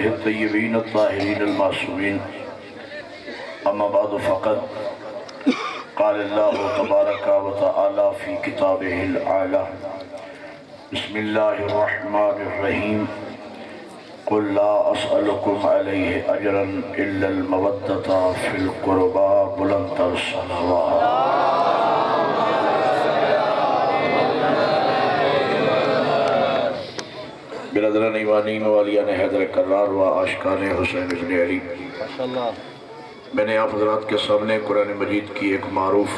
آلہ الطیبین الطاہرین المعصومین اما بعد فقط قال اللہ تبارک و تعالی فی کتابہ العالی بسم اللہ الرحمن الرحیم قل لا اسألکم علیہ اجرا الا المودۃ فی القربى بلند الصلوات۔ برادران ایمانین والیان حیدر کرار و عاشقان حسین ابن علی، میں نے آپ حضرات کے سامنے قرآن مجید کی ایک معروف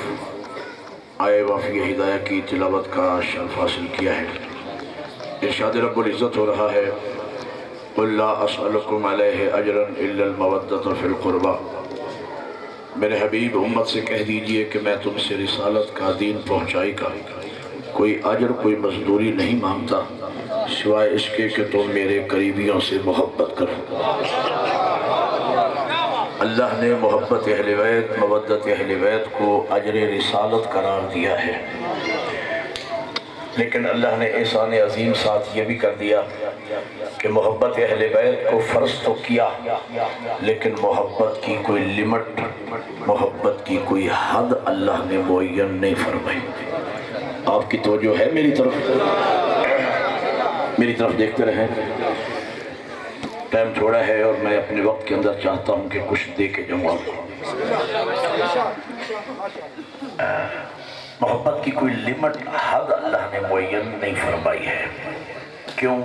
آیہ وافی ہدایہ کی تلاوت کا شرف حاصل کیا ہے۔ ارشاد رب العزت ہو رہا ہے قُلْ لَا أَسْأَلُكُمْ عَلَيْهِ أَجْرًا إِلَّا الْمَوَدَّةَ فِي الْقُرْبَى۔ میرے حبیب امت سے کہہ دیجئے کہ میں تم سے رسالت کا دین پہنچائی کا کوئی اجر کوئی مزدوری نہیں مانگتا سوائے اس کے کہ تم میرے قریبیوں سے محبت کرو۔ اللہ نے محبت اہل بیت مودت اہل بیت کو اجر رسالت قرار دیا ہے، لیکن اللہ نے احسان عظیم ساتھ یہ بھی کر دیا کہ محبت اہل بیت کو فرض تو کیا، لیکن محبت کی کوئی لمٹ، محبت کی کوئی حد اللہ نے معین نہیں فرمائی۔ آپ کی توجہ ہے میری طرف دیکھتے رہیں۔ ٹائم تھوڑا ہے اور میں اپنے وقت کے اندر چاہتا ہوں کہ کچھ دے کے جاؤں آپ کو۔ محبت کی کوئی لمٹ حد اللہ نے معین نہیں فرمائی ہے۔ کیوں؟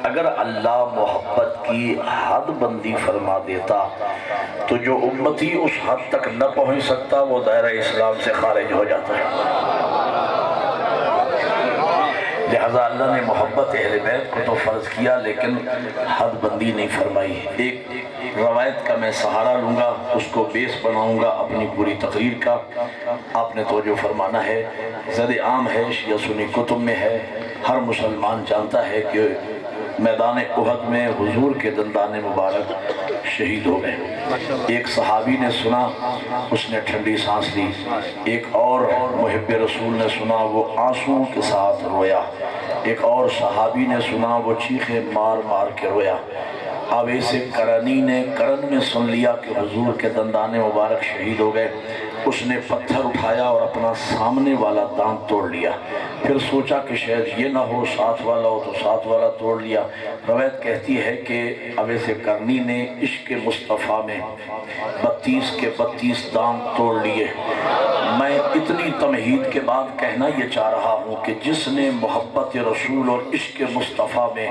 اگر اللہ محبت کی حد بندی فرما دیتا تو جو امتی اس حد تک نہ پہنچ سکتا وہ دائرہ اسلام سے خارج ہو جاتا ہے۔ لہذا اللہ نے محبت اہل بیت کو تو فرض کیا لیکن حد بندی نہیں فرمائی۔ ایک روایت کا میں سہارا لوں گا، اس کو بیس بناؤں گا اپنی پوری تقریر کا۔ آپ نے توجہ فرمانا ہے، زد عام ہے، شیعہ سنی کتب میں ہے، ہر مسلمان جانتا ہے کہ میدان احد میں حضور کے دندان مبارک شہید ہو گئے۔ ایک صحابی نے سنا، اس نے ٹھنڈی سانس لی، ایک اور محب رسول نے سنا، وہ آنسوں کے ساتھ رویا، ایک اور صحابی نے سنا، وہ چیخیں مار مار کے رویا۔ اب ایسے کرنی نے کرن میں سن لیا کہ حضور کے دندان مبارک شہید ہو گئے، اس نے پتھر اٹھایا اور اپنا سامنے والا دانت توڑ لیا، پھر سوچا کہ شاید یہ نہ ہو ساتھ والا ہو تو ساتھ والا توڑ لیا۔ روایت کہتی ہے کہ اویس کرنی نے عشق مصطفیٰ میں 32 کے 32 دانت توڑ لیے۔ میں اتنی تمہید کے بعد کہنا یہ چاہ رہا ہوں کہ جس نے محبت رسول اور عشق مصطفیٰ میں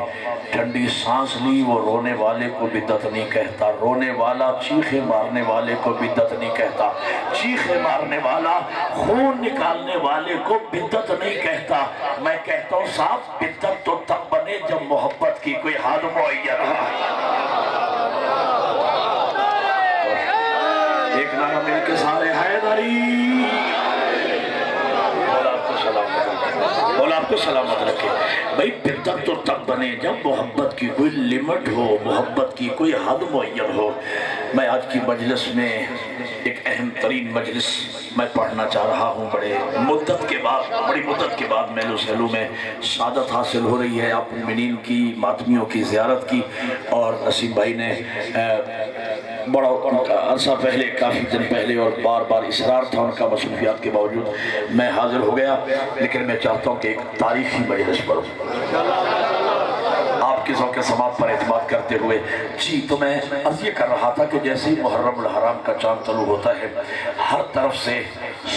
ٹھنڈی سانس لی وہ رونے والے کو بدعت نہیں کہتا، رونے والا چیخے مارنے والے کو بدعت نہیں کہتا، چیخے مارنے والا خون نکالنے والے کو بدعت نہیں کہتا۔ میں کہتا ہوں صاحب بدعت تو تب بنے جب محبت کی کوئی حد معین ہو۔ ایک نعرہ مل کے سارے حیدری، آپ کو سلامت رکھے۔ بھئی بدعت تو تب بنے جب محبت کی کوئی لمٹ ہو، محبت کی کوئی حد معین ہو۔ میں آج کی مجلس میں ایک اہم ترین مجلس میں پڑھنا چاہ رہا ہوں، بڑی مدت کے بعد میلو سیلو میں سعادت حاصل ہو رہی ہے، آپ مومنین کی ماتمیوں کی زیارت کی، اور نسیم بھائی نے بڑا عرصہ پہلے، کافی دن پہلے، اور بار بار اصرار تھا ان کا، مصروفیات کے باوجود میں حاضر ہو گیا، لیکن میں چاہتا ہوں کہ ایک تاریخی مجلس پڑھوں آپ کے ذوق سماعت پر اعتماد کرتے ہوئے۔ جی تو میں عرض یہ کر رہا تھا کہ جیسے ہی محرم الحرام کا چاند طلوع ہوتا ہے ہر طرف سے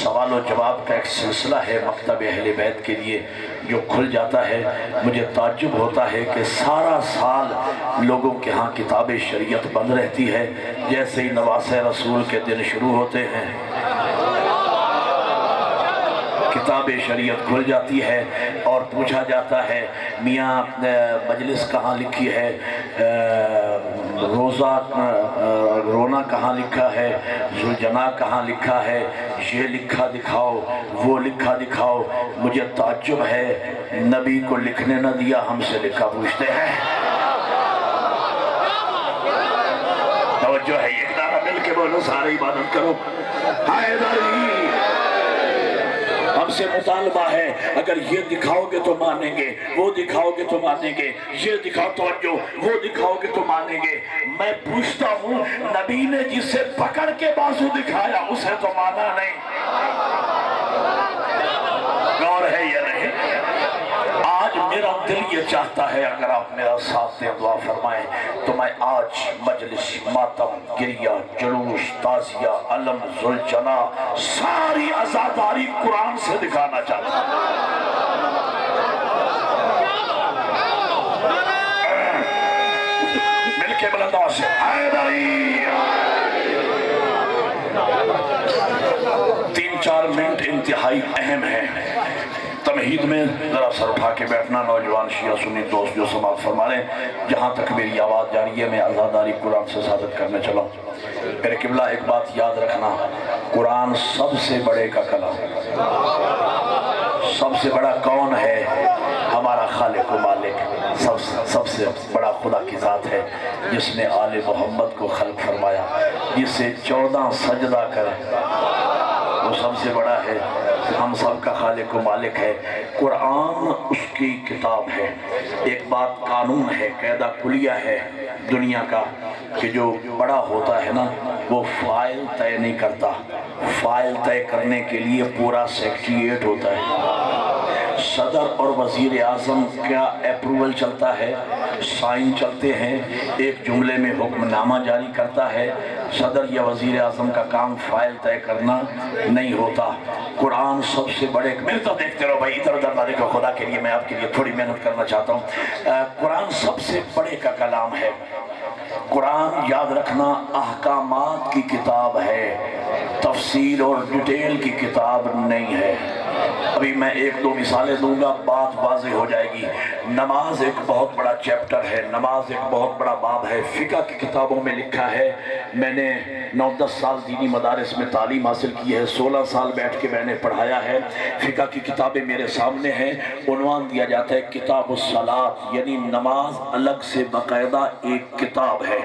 سوال و جواب کا ایک سلسلہ ہے مکتب اہل بیت کے لیے جو کھل جاتا ہے۔ مجھے تعجب ہوتا ہے کہ سارا سال لوگوں کے ہاں کتاب شریعت بند رہتی ہے، جیسے ہی نواز رسول کے دن شروع ہوتے ہیں کتاب شریعت کھل جاتی ہے اور پوچھا جاتا ہے میاں مجلس کہاں لکھی ہے، روزہ رونا کہاں لکھا ہے، ذوالجناح کہاں لکھا ہے، یہ لکھا دکھاؤ وہ لکھا دکھاؤ۔ مجھے تعجب ہے نبی کو لکھنے نہ دیا، ہم سے لکھا پوچھتے ہیں۔ توجہ ہے، ایک نعرہ مل کے بولو، سارے عبادت کرو، حیدری ہم سے مطالبہ ہے اگر یہ دکھاؤ گے تو مانیں گے، وہ دکھاؤ گے تو مانیں گے، یہ دکھاؤ توجہ، وہ دکھاؤ گے تو مانیں گے۔ میں پوچھتا ہوں نبی نے جسے پکڑ کے بازو دکھایا اسے تو مانا نہیں، غور ہے یا نہیں؟ آج میرا دل یہ چاہتا ہے اگر آپ میرا ساتھ دیں دعا فرمائیں تو میں آج مجلس ماتم، گریہ، جلوس، تعزیہ، علم، ذوالجنا ساری عزاداری قرآن سے دکھانا چاہتا ہوں۔ مل کے بلند آواز سے حیدری۔ 3-4 منٹ انتہائی اہم ہے۔ تمہید میں ذرا سر اٹھا کے بیٹھنا، نوجوان شیعہ سنی دوست جو سماعت فرما رہے ہیں، جہاں تک میری آواز جاری ہے میں عزاداری قرآن سے ثابت کرنے چلا ہوں۔ میرے قبلہ ایک بات یاد رکھنا، قرآن سب سے بڑے کا کلام، سب سے بڑا کون ہے؟ ہمارا خالق و مالک، سب سے بڑا خدا کی ذات ہے جس نے آل محمد کو خلق فرمایا، جسے 14 سجدہ کرے، وہ سب سے بڑا ہے، ہم سب کا خالق و مالک ہے۔ قرآن اس کی کتاب ہے۔ ایک بات قانون ہے، قاعدہ کلیہ ہے دنیا کا کہ جو بڑا ہوتا ہے نا وہ فائل طے نہیں کرتا، فائل طے کرنے کے لیے پورا سیکریٹریٹ ہوتا ہے۔ صدر اور وزیر اعظم کا اپروول چلتا ہے، سائن چلتے ہیں، ایک جملے میں حکم نامہ جاری کرتا ہے۔ صدر یا وزیر اعظم کا کام فائل طے کرنا نہیں ہوتا۔ قرآن سب سے بڑے، میرے تو دیکھتے رہو بھائی، ادھر ادھر نہ دیکھو، خدا کے لیے میں آپ کے لیے تھوڑی محنت کرنا چاہتا ہوں۔ قرآن سب سے بڑے کا کلام ہے۔ قرآن یاد رکھنا احکامات کی کتاب ہے، تفصیل اور ڈیٹیل کی کتاب نہیں ہے۔ ابھی میں 1-2 مثالیں دوں گا، بات واضح ہو جائے گی۔ نماز ایک بہت بڑا چیپٹر ہے، نماز ایک بہت بڑا باب ہے۔ فقہ کی کتابوں میں لکھا ہے، میں نے 9-10 سال دینی مدارس میں تعلیم حاصل کی ہے، 16 سال بیٹھ کے میں نے پڑھایا ہے۔ فقہ کی کتابیں میرے سامنے ہیں، عنوان دیا جاتا ہے کتاب الصلاۃ، یعنی نماز الگ سے باقاعدہ ایک کتاب ہے،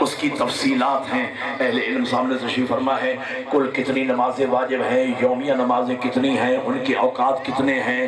اس کی تفصیلات ہیں۔ اہل علم سامنے تشریف فرما ہے، کل کتنی نمازیں واجب ہیں، یومیہ نمازیں کتنی ہیں، ان کے اوقات کتنے ہیں،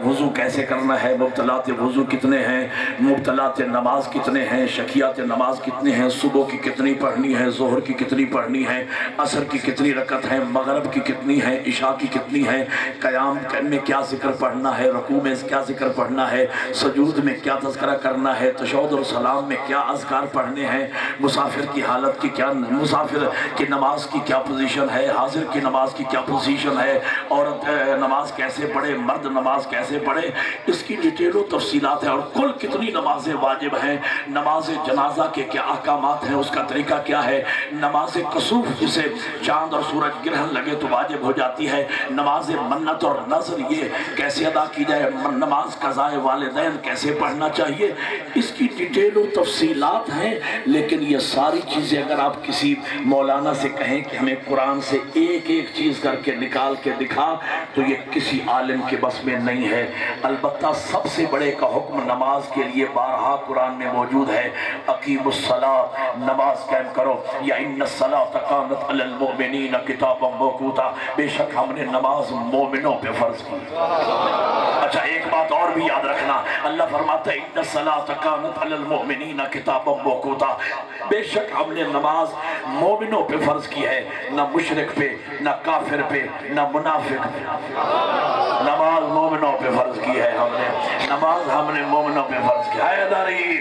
وضو کیسے کرنا ہے، مبطلات وضو کتنے ہیں، مبطلات نماز کتنے ہیں، شکیات نماز کتنے ہیں، صبح کی کتنی پڑھنی ہے، ظہر کی کتنی پڑھنی ہے، عصر کی کتنی رکعت ہے، مغرب کی کتنی ہے، عشاء کی کتنی ہے، قیام میں کیا ذکر پڑھنا ہے، رکوع میں کیا ذکر پڑھنا ہے، سجود میں کیا تذکرہ کرنا ہے، تشہد اور سلام میں کیا اذکار پڑھنے ہیں، مسافر کی حالت کی کیا، مسافر کی نماز کی کیا پوزیشن ہے، حاضر کی نماز کی کیا پوزیشن ہے، عورت نماز کیسے پڑھے، مرد نماز کیسے پڑھے، اس کی ڈیٹیل و تفصیلات ہیں۔ اور کل کتنی نمازیں واجب ہیں، نماز جنازہ کے کیا احکامات ہیں، اس کا طریقہ کیا ہے، نماز کسوف جسے چاند اور سورج گرہن لگے تو واجب ہو جاتی ہے، نماز منت اور نذر یہ کیسے ادا کی جائے، نماز قضاء والدین کیسے پڑھنا چاہیے، اس کی ڈیٹیل و تفصیلات ہیں۔ لیکن یہ ساری چیزیں اگر آپ کسی مولانا سے کہیں کہ ہمیں قرآن سے ایک ایک چیز کر کے نکال کے دکھا تو یہ کسی عالم کے بس میں نہیں ہے۔ البتہ سب سے بڑے کا حکم نماز کے لیے بارہا قرآن میں موجود ہے، اقیم الصلاۃ، نماز قائم کرو، یا ان الصلاۃ کانت علی المؤمنین کتابا موقوتا، بے شک ہم نے نماز مومنوں پہ فرض کی۔ اچھا ایک بات اور بھی یاد رکھنا، اللہ فرماتا ہے ان الصلاۃ کانت علی المؤمنین کتابا موقوتا، بے شک ہم نے نماز مومنوں پہ فرض کی ہے، نہ مشرک پہ، نہ کافر پہ، نہ منافق پہ، نماز مومنوں پہ فرض کی ہے ہم نے، نماز ہم نے مومنوں پہ فرض کی ہے۔ حیدری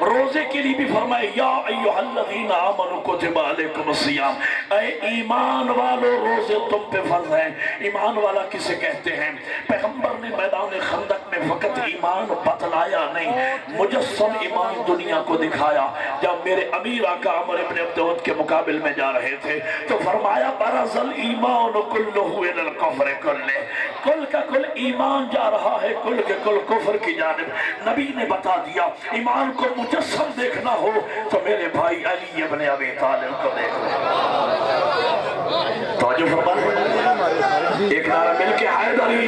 روزے کے لیے بھی فرمائے یا ایھا الذین آمنوا کتب علیکم الصیام، اے ایمان والو روزے تم پہ فرض ہیں۔ ایمان والا کسے کہتے ہیں؟ پیغمبر نے میدان خندق میں فقط ایمان بتلایا نہیں، مجسم ایمان دنیا کو دکھایا۔ جب میرے امیر آقا عمر ابن عبدود کے مقابل میں جا رہے تھے تو فرمایا برز الایمان کلہ الی الکفر کلہ، کل کا کل ایمان جا رہا ہے کل کے کل کفر کی جانب۔ نبی نے بتا دیا ایمان کو مجسم دیکھنا ہو تو میرے بھائی علی ابن ابی طالب کو دیکھ لیں۔ توجہ فرمائیں، ایک نعرہ مل کے حیدری۔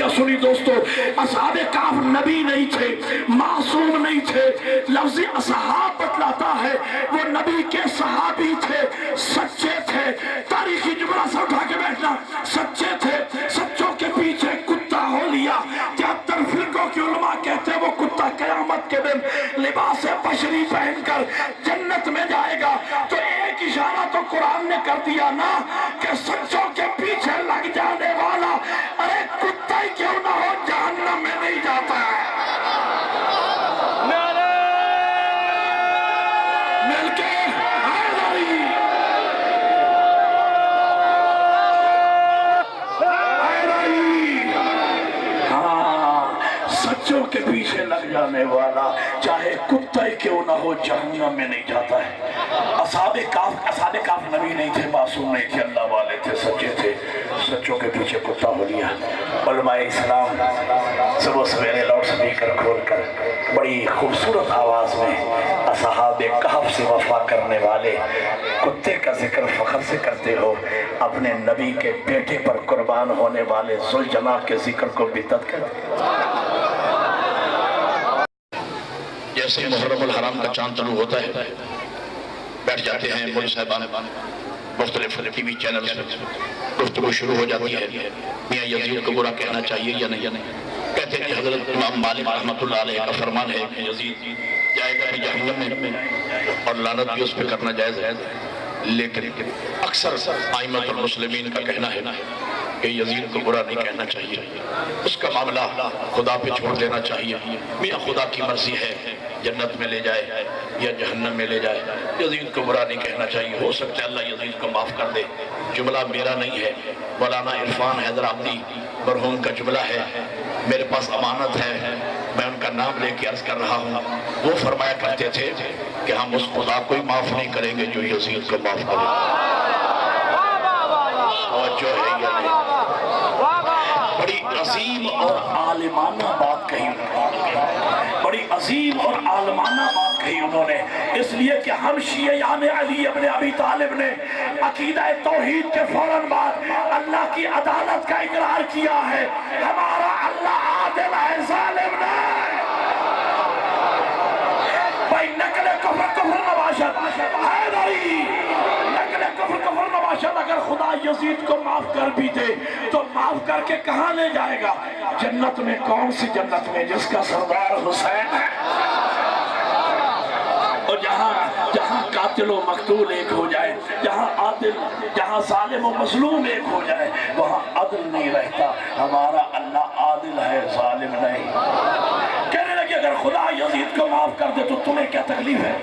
واقعہ سنی دوستو، اصحاب کہف نبی نہیں تھے، معصوم نہیں تھے، لفظ اصحاب بتلاتا ہے وہ نبی کے صحابی تھے، سچے تھے، تاریخی جملہ سے اٹھا کے بیٹھنا، سچے تھے، سچوں کے پیچھے کتا ہو لیا۔ 73 فرقوں کی علماء کہتے ہیں وہ کتا قیامت کے دن لباس بشری پہن کر جنت میں جائے گا۔ تو ایک اشارہ تو قرآن نے کر دیا نا کہ سچوں کے پیچھے لگ جانے والا ارے کتا ہی کیوں نہ ہو جہنم میں نہیں جاتا ہے۔ مل کے حیدری سچوں کے پیچھے لگ جانے والا چاہے کتا ہی کیوں نہ ہو جہنم میں نہیں جاتا ہے۔ اصحاب کہف نبی نہیں تھے، معصوم نہیں تھے، اللہ والے تھے، سچے تھے، سچوں کے پیچھے کتا ہو لیا۔ علماء اسلام صبح سویرے لاؤڈ سپیکر کھول کر بڑی خوبصورت آواز میں اصحاب کہف سے وفا کرنے والے کتے کا ذکر فخر سے کرتے ہو، اپنے نبی کے بیٹے پر قربان ہونے والے ذوالجلال کے ذکر کو بدعت کرتے ہیں۔ جیسے محرم الحرام کا چاند طلوع ہوتا ہے، بیٹھ جاتے ہیں مولوی صاحبان، مختلف ٹی وی چینلز میں گفتگو شروع ہو جاتی ہے، میاں یزید کو برا کہنا چاہیے یا نہیں؟ کہتے ہیں کہ حضرت امام مالک رحمۃ اللہ علیہ کا فرمان ہے کہ یزید جائے گا جہنم میں اور لعنت بھی اس پہ کرنا جائز ہے، لیکن اکثر ائمۃ المسلمین کا کہنا ہے کہ یزید کو برا نہیں کہنا چاہیے، اس کا معاملہ خدا پہ چھوڑ دینا چاہیے، میاں خدا کی مرضی ہے جنت میں لے جائے یا جہنم میں لے جائے، یزید کو برا نہیں کہنا چاہیے، ہو سکتا ہے اللہ یزید کو معاف کر دے۔ جملہ میرا نہیں ہے، مولانا عرفان حیدرآبادی مرحوم کا جملہ ہے، میرے پاس امانت ہے، میں ان کا نام لے کے عرض کر رہا ہوں۔ وہ فرمایا کرتے تھے کہ ہم اس خدا کو ہی معاف نہیں کریں گے جو یزید کو معاف کرے، اور جو ہے یہ نہیں۔ بڑی عظیم اور عالمانہ بات کہی انہوں نے، بڑی عظیم اور عالمانہ بات کہی انہوں نے، اس لیے کہ ہم شیعیان علی ابن ابی طالب نے عقیدہ توحید کے فوراً بعد اللہ کی عدالت کا اقرار کیا ہے، ہمارا اللہ عادل ہے، ظالم نہیں۔ بھائی نقل کفر نباشد حیدری، نقل کفر نباشد اگر خدا یزید کو معاف کر بھی دے تو معاف کر کے کہاں لے جائے گا؟ جنت میں، کون سی جنت میں؟ جس کا سردار حسین ہے، اور جہاں قاتل و مقتول ایک ہو جائے، جہاں ظالم و مظلوم ایک ہو جائے، وہاں عدل نہیں رہتا۔ ہمارا اللہ عادل ہے، ظالم نہیں۔ کہنے لگے اگر خدا یزید کو معاف کر دے تو تمہیں کیا تکلیف ہے؟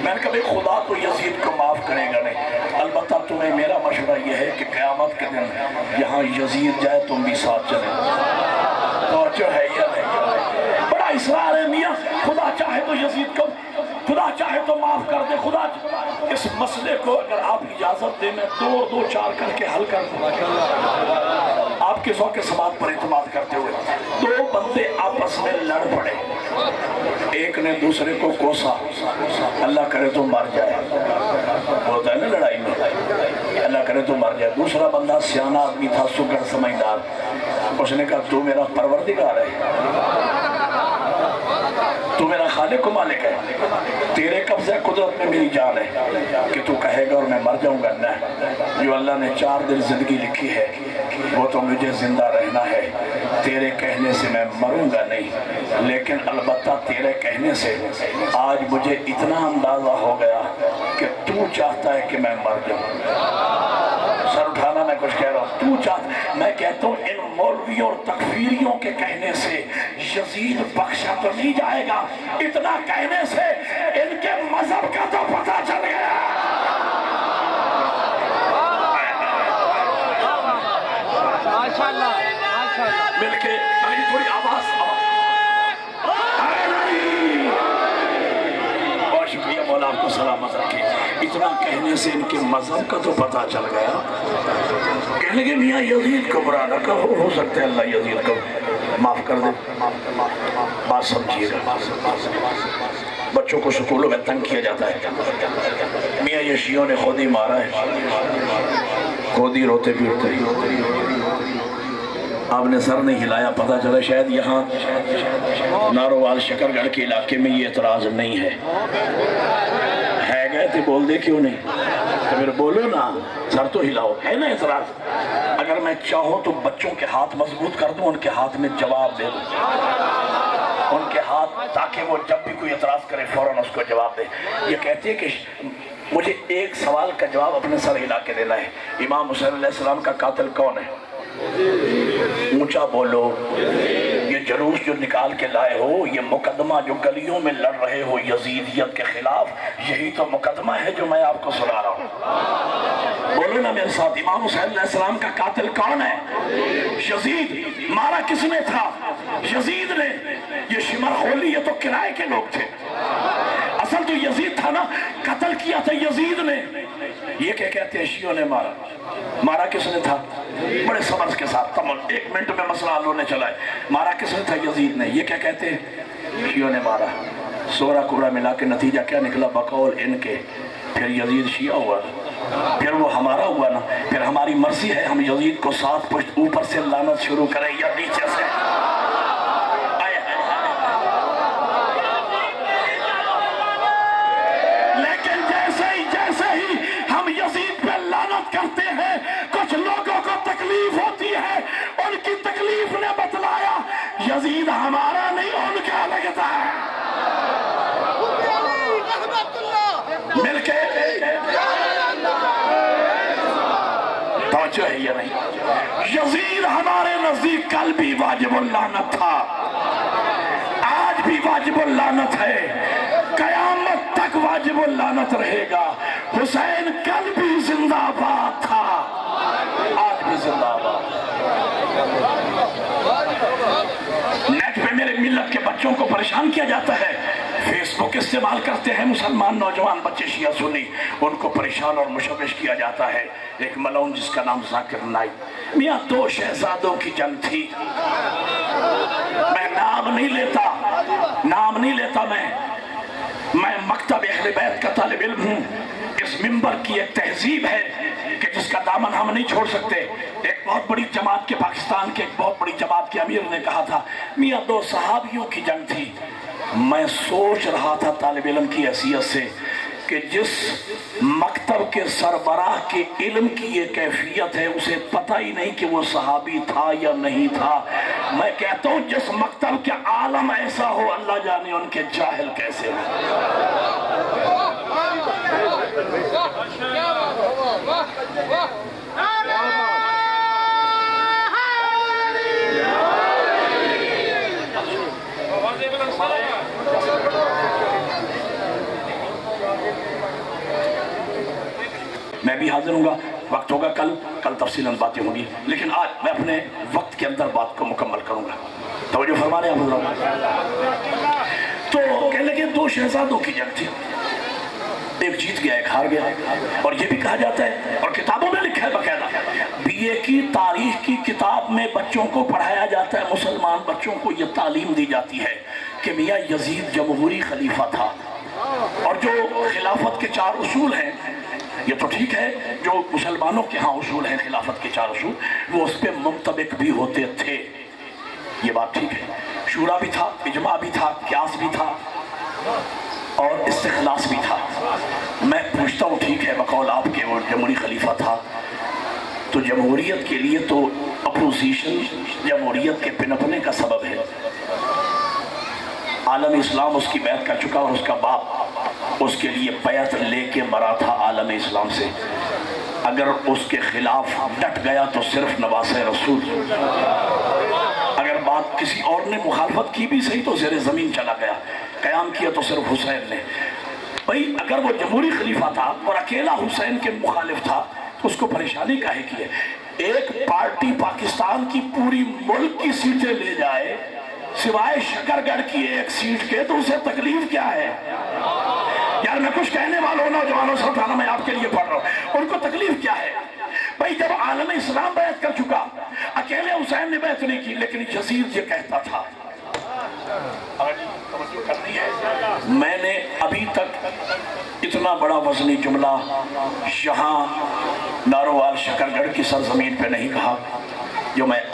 میں نے کہا بھئی خدا تو یزید کو معاف کرے گا نہیں، البتہ تمہیں میرا مشورہ یہ ہے کہ قیامت کے دن یہاں یزید جائے تم بھی ساتھ چلیں۔ توجہ ہے یا نہیں؟ بڑا اصرار ہے میاں، خدا چاہے تو یزید کو، خدا چاہے تو معاف کر دے، خدا اس مسئلے کو اگر آپ اجازت دیں میں دو چار کر کے حل کر دوں، آپ کے ذوق سماعت پر اعتماد کرتے ہوئے۔ دو بندے آپس میں لڑ پڑے، ایک نے دوسرے کو کوسا، اللہ کرے تو مر جائے، ہوتا ہے نا لڑائی میں، اللہ کرے تو مر جائے۔ دوسرا بندہ سیانہ آدمی تھا، سگر سمجھدار، اس نے کہا تو میرا پروردگار ہے، تو میرا خالق و مالک ہے، تیرے قبضہ قدرت میں میری جان ہے کہ تو کہے گا اور میں مر جاؤں گا؟ نہ، جو اللہ نے 4 دن زندگی لکھی ہے وہ تو مجھے زندہ رہنا ہے، تیرے کہنے سے میں مروں گا نہیں، لیکن البتہ تیرے کہنے سے آج مجھے اتنا اندازہ ہو گیا کہ تو چاہتا ہے کہ میں مر جاؤں۔ سر اٹھانا، میں کچھ کہہ رہا ہوں، تو چاہتا، میں کہتا ہوں ان مولویوں اور تکفیریوں کے کہنے سے یزید بخشا تو نہیں جائے گا، اتنا کہنے سے ان کے مذہب کا تو پتہ چل گیا۔ مل کے تھوڑی آواز، بہت شکریہ مولا، آپ کو سلامت رکھے۔ اتنا کہنے سے ان کے مذہب کا تو پتہ چل گیا۔ کہنے کے میاں یزید کو برا نہ کہو، ہو سکتا ہے اللہ یزید کو معاف کر دے۔ بات سمجھیے گا، بچوں کو سکولوں میں تنگ کیا جاتا ہے، میاں یہ شیعوں نے خود ہی مارا ہے، خود ہی روتے پیٹتے، آپ نے سر نہیں ہلایا، پتہ چلا شاید یہاں نارووال شکر گڑھ کے علاقے میں یہ اعتراض نہیں ہے گئے تھے، بول دے کیوں نہیں؟ تو پھر بولو نا، سر تو ہلاؤ، ہے نا اعتراض؟ اگر میں چاہوں تو بچوں کے ہاتھ مضبوط کر دوں، ان کے ہاتھ میں جواب دے دوں، ان کے ہاتھ، تاکہ وہ جب بھی کوئی اعتراض کرے فوراً اس کو جواب دے۔ یہ کہتے ہیں کہ مجھے ایک سوال کا جواب اپنے سر ہلا کے دینا ہے، امام حسین علیہ السلام کا قاتل کون ہے؟ اونچا بولو۔ یہ جلوس جو نکال کے لائے ہو، یہ مقدمہ جو گلیوں میں لڑ رہے ہو یزیدیت کے خلاف، یہی تو مقدمہ ہے جو میں آپ کو سنا رہا ہوں۔ بولو نا میرے ساتھ، امام حسین علیہ السلام کا قاتل کون ہے؟ یزید۔ مارا کس نے تھا؟ یزید نے۔ یہ شمر خولی، یہ تو کرائے کے لوگ تھے، اصل تو یزید تھا نا، قتل کیا تھا یزید نے۔ یہ کیا کہتے ہیں؟ شیعوں نے مارا۔ مارا کس نے تھا؟ بڑے صبر کے ساتھ، تمام 1 منٹ میں مسئلہ حل ہونے چلا ہے۔ مارا کس نے تھا؟ یزید نے۔ یہ کیا کہتے ہیں؟ شیعوں نے مارا۔ سورہ کبریٰ ملا کے نتیجہ کیا نکلا؟ بقول ان کے پھر یزید شیعہ ہوا، پھر وہ ہمارا ہوا نا، پھر ہماری مرضی ہے ہم یزید کو 7 پشت اوپر سے لعنت شروع کریں یا نیچے سے۔ لیکن جیسے ہی ہم یزید پہ لعنت کرتے ہیں، کچھ لوگوں کو تکلیف ہوتی ہے، ان کی تکلیف نے بتلایا یزید ہمارا نہیں ان کا لگتا ہے۔ مل کے توجہ ہے یا نہیں؟ یزید ہمارے نزدیک کل بھی واجب اللعنت تھا، آج بھی واجب اللعنت ہے، قیامت تک واجب اللعنت رہے گا۔ حسین کل بھی زندہ باد تھا، آج بھی زندہ باد۔ نیٹ پہ میرے ملت کے بچوں کو پریشان کیا جاتا ہے، فیس بک استعمال کرتے ہیں مسلمان نوجوان بچے شیعہ سنی، ان کو پریشان اور مشوش کیا جاتا ہے۔ ایک ملعون جس کا نام ذاکر نائک، میاں 2 شہزادوں کی جنگ تھی، میں نام نہیں لیتا میں مکتب اہل بیت کا طالب علم ہوں۔ اس منبر کی ایک تہذیب ہے کہ جس کا دامن ہم نہیں چھوڑ سکتے۔ ایک بہت بڑی جماعت کے، پاکستان کے ایک بہت بڑی جماعت کے امیر نے کہا تھا، میاں 2 صحابیوں کی جنگ تھی۔ میں سوچ رہا تھا طالب علم کی حیثیت سے کہ جس مکتب کے سربراہ کے علم کی یہ کیفیت ہے، اسے پتہ ہی نہیں کہ وہ صحابی تھا یا نہیں تھا۔ میں کہتا ہوں جس مکتب کے عالم ایسا ہو، اللہ جانے ان کے جاہل کیسے ہو۔ میں بھی حاضر ہوں گا، وقت ہوگا کل تفصیلاً باتیں ہوں گی، لیکن آج میں اپنے وقت کے اندر بات کو مکمل کروں گا۔ توجہ فرما رہے ہیں آپ؟ تو کہنے لگے 2 شہزادوں کی جنگ تھی، ایک جیت گیا ایک ہار گیا۔ اور یہ بھی کہا جاتا ہے اور کتابوں میں لکھا ہے باقاعدہ، BA کی تاریخ کی کتاب میں بچوں کو پڑھایا جاتا ہے، مسلمان بچوں کو یہ تعلیم دی جاتی ہے کہ میاں یزید جمہوری خلیفہ تھا، اور جو خلافت کے 4 اصول ہیں، یہ تو ٹھیک ہے جو مسلمانوں کے ہاں اصول ہیں خلافت کے 4 اصول، وہ اس پہ منطبق بھی ہوتے تھے، یہ بات ٹھیک ہے۔ شورا بھی تھا، اجماع بھی تھا، قیاس بھی تھا اور استخلاص بھی تھا۔ میں پوچھتا ہوں ٹھیک ہے بقول آپ کے وہ جمہوری خلیفہ تھا، تو جمہوریت کے لیے تو اپوزیشن جمہوریت کے پنپنے کا سبب ہے۔ عالم اسلام اس کی بیعت کر چکا اور اس کا باپ اس کے لیے بیعت لے کے مرا تھا عالم اسلام سے۔ اگر اس کے خلاف ڈٹ گیا تو صرف نواسہ رسول، اگر بات کسی اور نے مخالفت کی بھی صحیح تو زیر زمین چلا گیا، قیام کیا تو صرف حسین نے۔ بھئی اگر وہ جمہوری خلیفہ تھا اور اکیلا حسین کے مخالف تھا تو اس کو پریشانی کاہے کی ہے؟ ایک پارٹی پاکستان کی پوری ملک کی سیٹیں لے جائے سوائے شکر گڑھ کی 1 سیٹ کے، تو اسے تکلیف کیا ہے؟ یار میں کچھ کہنے والوں نوجوانوں سے اٹھانا، میں آپ کے لیے پڑھ رہا ہوں، ان کو تکلیف کیا ہے؟ بھئی جب عالم اسلام بیعت کر چکا، اکیلے حسین نے بیعت نہیں کی، لیکن یزید یہ کہتا تھا۔ میں نے ابھی تک اتنا بڑا وزنی جملہ یہاں نارووال شکر گڑھ کی سرزمین پہ نہیں کہا جو میں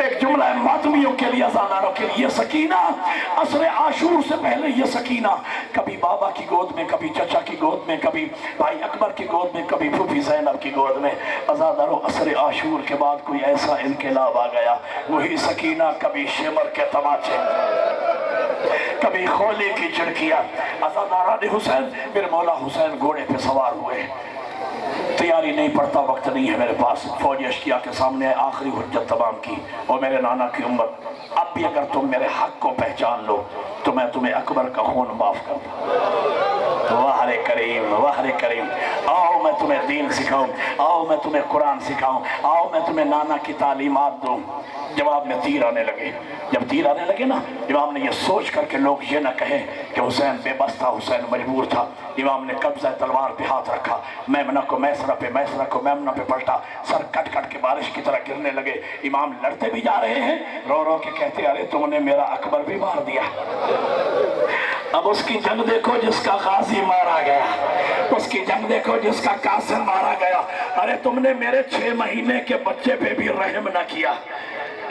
ایک جملہ ہے ماتمیوں کے لیے، ازاداروں کے لیے، یہ سکینہ عصر عاشور سے پہلے یہ سکینہ کبھی بابا کی گود میں، کبھی چچا کی گود میں، کبھی بھائی اکبر کی گود میں، کبھی پھوپھی زینب کی گود میں۔ ازاداروں عصر عاشور کے بعد کوئی ایسا انقلاب آ گیا، وہی سکینہ کبھی شمر کے تماچے، کبھی خولی کی چڑکیاں۔ ازاداران حسین، میرے مولا حسین گھوڑے پہ سوار ہوئے، تیاری نہیں پڑتا، وقت نہیں ہے میرے پاس، فوج اشکیا کے سامنے آخری حجت تمام کی، اور میرے نانا کی امت، اب بھی اگر تم میرے حق کو پہچان لو تو میں تمہیں اکبر کا خون معاف کر دوں۔ واہ رے کریم، واہ رے کریم، آؤ میں تمہیں دین سکھاؤں، آؤ میں تمہیں قرآن سکھاؤں، آؤ میں تمہیں نانا کی تعلیمات دوں۔ جواب میں تیر آنے لگے، جب تیر آنے لگے نا، امام نے یہ سوچ کر کہ لوگ یہ نہ کہیں کہ حسین بے بس تھا، حسین مجبور تھا، امام نے قبضہ تلوار پہ ہاتھ رکھا، میمنہ کو میسرہ پہ، میسرہ کو میمنہ پہ پلٹا، سر کٹ کٹ کے بارش کی طرح گرنے لگے۔ امام لڑتے بھی جا رہے ہیں، رو رو کے کہتے ارے تم نے میرا اکبر بھی مار دیا۔ اب اس کی جنگ دیکھو جس کا غازی مارا گیا، اس کی جنگ دیکھو جس کا قاسم مارا گیا، ارے تم نے میرے 6 مہینے کے بچے پہ بھی رحم نہ کیا۔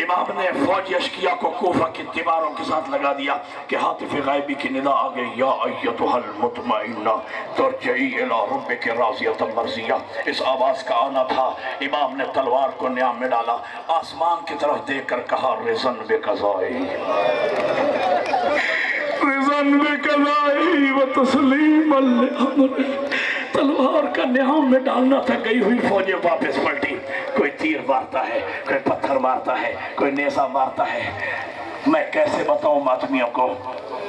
امام نے فوج اشکیا کو کوفہ کی دیواروں کے ساتھ لگا دیا کہ حاطف غائبی کی ندا آگئی، یا ایتھا المطمئنہ ترجعی الی ربک راضیۃ مرضیہ۔ اس آواز کا آنا تھا، امام نے تلوار کو نیام میں ڈالا، آسمان کی طرف دیکھ کر کہا رضن بقضائی، رضن بقضائی و تسلیما لامری۔ تلوار کا نیام میں ڈالنا تھا، گئی ہوئی فوجیں واپس پلٹی، کوئی تیر مارتا ہے، کوئی پتھر مارتا ہے، کوئی نیزہ مارتا ہے۔ میں کیسے بتاؤں ماتمیوں کو؟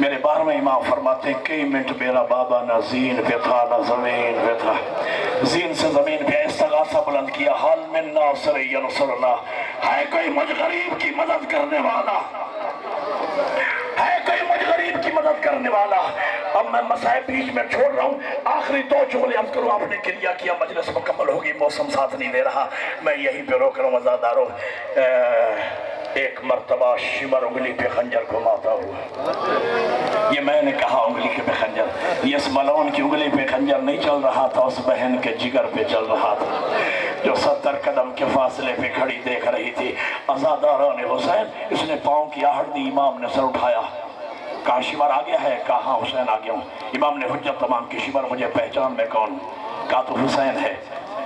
میرے 12ویں امام فرماتے ہیں کئی منٹ میرا بابا نہ زین پہ تھا نہ زمین پہ تھا، زین سے زمین پہ استغاثہ بلند کیا، حال من ناصر ینصرنا، ہے کوئی مجھ غریب کی مدد کرنے والا، ہے کوئی مجھ غریب کی مدد کرنے والا۔ اب میں مسائل بیچ میں چھوڑ رہا ہوں، آخری 2 جملے عرض کروں، آپ نے کریا کیا، مجلس مکمل ہوگی، موسم ساتھ نہیں دے رہا، میں یہیں پہ روک رہا ہوں۔ ازاداروں، ایک مرتبہ شمر انگلی پہ خنجر گھماتا ہوا، یہ میں نے کہا انگلی پہ خنجر، یہ اس ملعون کی انگلی پہ خنجر نہیں چل رہا تھا، اس بہن کے جگر پہ چل رہا تھا جو 70 قدم کے فاصلے پہ کھڑی دیکھ رہی تھی۔ ازاداران حسین، اس نے پاؤں کی آہٹ دی، امام نے سر اٹھایا، کہا شمر آ گیا ہے؟ کہا ہاں حسین آ گیا ہوں۔ امام نے حجت تمام کی، شمر مجھے پہچان میں کون؟ کہا تو حسین ہے،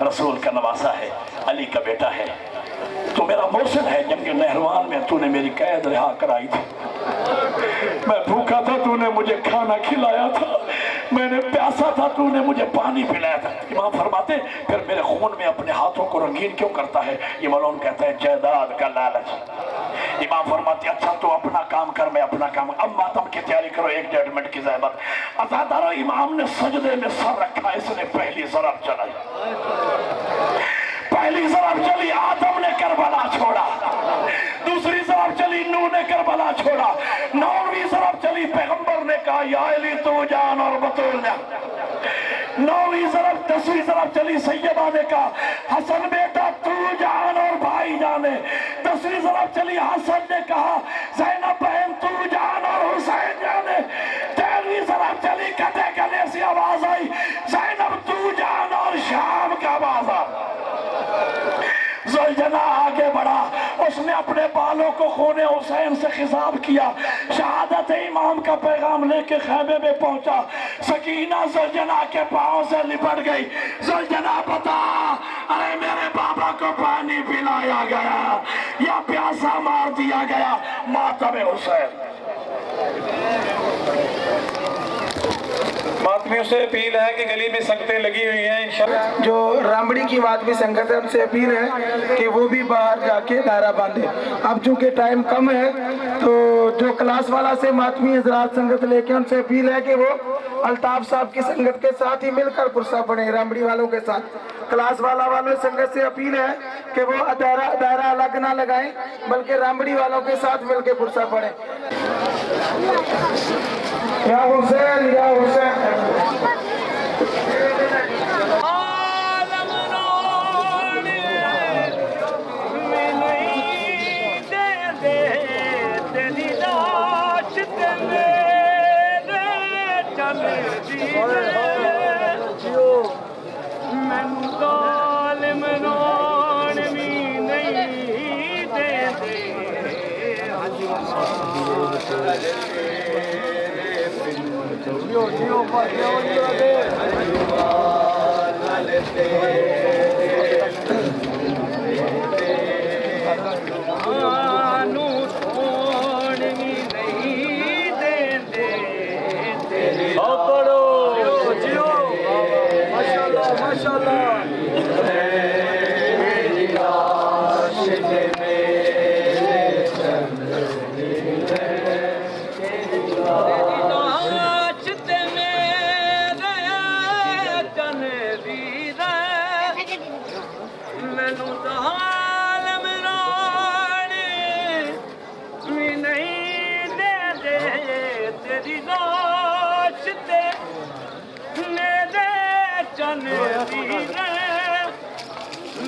رسول کا نواسا ہے، علی کا بیٹا ہے، تو میرا محسن ہے، جنگ نہروان میں تو نے میری قید رہا کرائی تھی، میں بھوکا تھا تو نے مجھے کھانا کھلایا تھا، میں نے پیاسا تھا تو نے مجھے پانی پلایا تھا۔ امام فرماتے پھر میرے خون میں اپنے ہاتھوں کو رنگین کیوں کرتا ہے؟ یہ ملعون کہتا ہے جائیداد کا لالچ۔ امام فرماتے اچھا تو اپنا کام کر، میں اپنا کام، اب ماتم کی تیاری کرو، 1-1.5 منٹ کی زحمت۔ ازاداروں، امام نے سجدے میں سر رکھا، اس نے پہلی ضرب چلائی، پہلی ضرب چلی، آدم نے کربلا چھوڑا، دوسری ضرب چلی، نوح نے کربلا چھوڑا، 9ویں ضرب چلی، پیغمبر نے کہا یا علی تو جان اور بطول جان، 9ویں ضرب، 10ویں ضرب چلی، سیدہ نے کہا حسن بیٹا تو جان اور بھائی جانے، 10ویں ضرب چلی، حسن نے کہا زینب بہن تو جان اور حسین جانے، 13ویں ضرب چلی، کتے گلے سے آواز آئی زینب تو جان اور شام کا بازار۔ زلجنہ آگے بڑھا، اس نے اپنے بالوں کو خون حسین سے خضاب کیا، شہادت امام کا پیغام لے کے خیمے میں پہنچا، سکینہ زلجنہ کے پاؤں سے لپٹ گئی۔ زلجنہ بتا، ارے میرے بابا کو پانی پلایا گیا یا پیاسا مار دیا گیا؟ ماتم حسین۔ ماتمیوں سے اپیل ہے کہ گلی میں سنگتیں لگی ہوئی ہیں، انشاءاللہ جو رامبڑی کی ماتمی سنگت ہے ان سے اپیل ہے کہ وہ بھی باہر جا کے دائرہ باندھے۔ اب چونکہ ٹائم کم ہے تو جو کلاس والا سے ماتمی حضرات سنگت لے کے ان سے اپیل ہے کہ وہ الطاف صاحب کی سنگت کے ساتھ ہی مل کر پرسہ پڑھیں، رامبڑی والوں کے ساتھ۔ کلاس والا والوں سنگت سے اپیل ہے کہ وہ دائرہ الگ نہ لگائیں بلکہ رامبڑی والوں کے ساتھ مل کے پرسہ پڑھیں۔ یا حسین یا حسین۔ میں